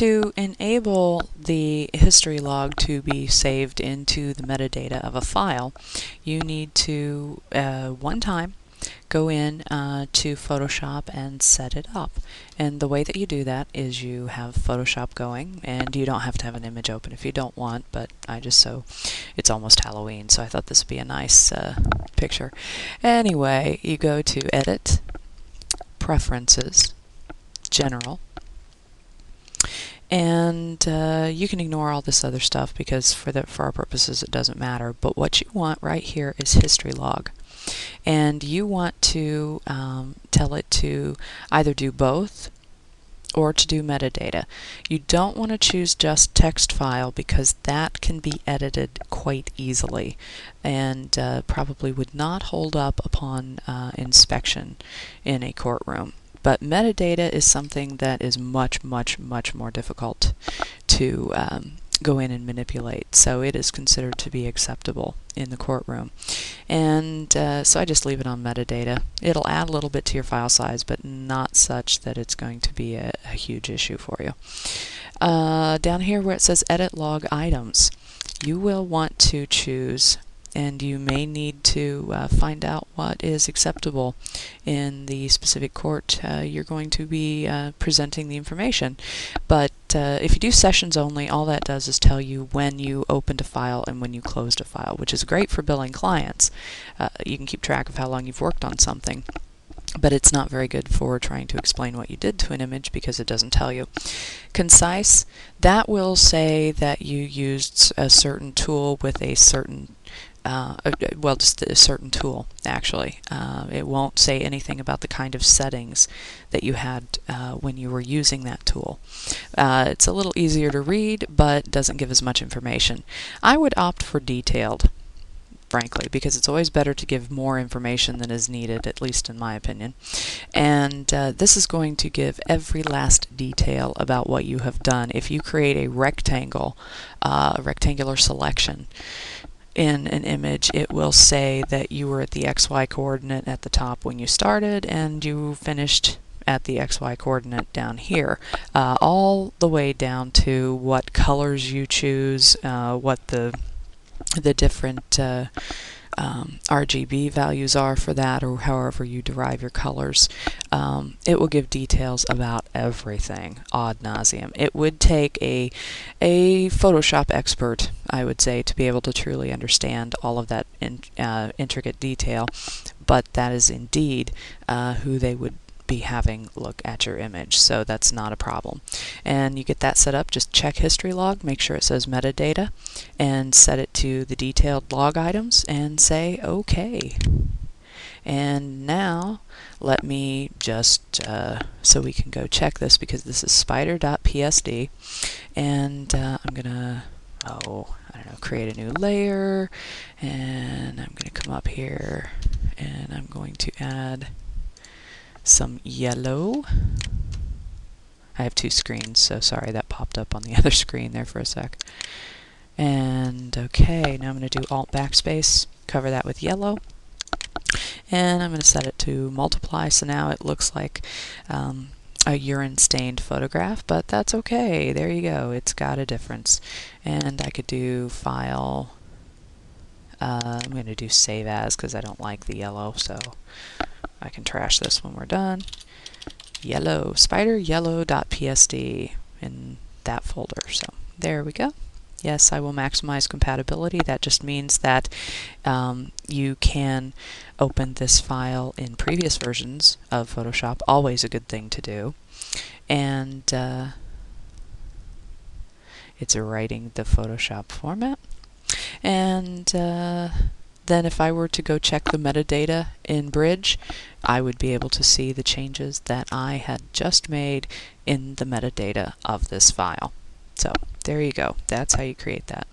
To enable the history log to be saved into the metadata of a file, you need to, one time, go in to Photoshop and set it up. And the way that you do that is you have Photoshop going, and you don't have to have an image open if you don't want, but it's almost Halloween, so I thought this would be a nice picture. Anyway, you go to Edit, Preferences, General, and you can ignore all this other stuff because for our purposes it doesn't matter. But what you want right here is history log, and you want to tell it to either do both or to do metadata. You don't want to choose just text file because that can be edited quite easily and probably would not hold up upon inspection in a courtroom. But metadata is something that is much, much, much more difficult to go in and manipulate. So it is considered to be acceptable in the courtroom. And so I just leave it on metadata. It'll add a little bit to your file size, but not such that it's going to be a huge issue for you. Down here where it says Edit Log Items, you will want to choose, and you may need to find out what is acceptable in the specific court you're going to be presenting the information. But if you do sessions only, all that does is tell you when you opened a file and when you closed a file, which is great for billing clients. You can keep track of how long you've worked on something, but it's not very good for trying to explain what you did to an image because it doesn't tell you. Concise, that will say that you used a certain tool with a certain just a certain tool, actually. It won't say anything about the kind of settings that you had when you were using that tool. It's a little easier to read, but doesn't give as much information. I would opt for detailed, frankly, because it's always better to give more information than is needed, at least in my opinion. And this is going to give every last detail about what you have done. If you create a rectangular selection in an image, it will say that you were at the XY coordinate at the top when you started and you finished at the XY coordinate down here, all the way down to what colors you choose, what the different RGB values are for that, or however you derive your colors. It will give details about everything ad nauseum. It would take a Photoshop expert, I would say, to be able to truly understand all of that intricate detail, but that is indeed who they would be having look at your image, so that's not a problem. And you get that set up, just check history log, make sure it says metadata, and set it to the detailed log items and say OK. And now let me just so we can go check this, because this is spider.psd, and I'm gonna create a new layer, and I'm gonna come up here and I'm going to add some yellow. I have two screens, so sorry that popped up on the other screen there for a sec. And okay, now I'm going to do Alt Backspace, cover that with yellow, and I'm going to set it to multiply, so now it looks like a urine stained photograph, but that's okay. There you go, it's got a difference. And I could do File, I'm going to do Save As because I don't like the yellow, so I can trash this when we're done. Yellow, spider yellow.psd in that folder. So there we go. Yes, I will maximize compatibility. That just means that you can open this file in previous versions of Photoshop, always a good thing to do. And it's writing the Photoshop format. And then if I were to go check the metadata in Bridge, I would be able to see the changes that I had just made in the metadata of this file. So there you go. That's how you create that.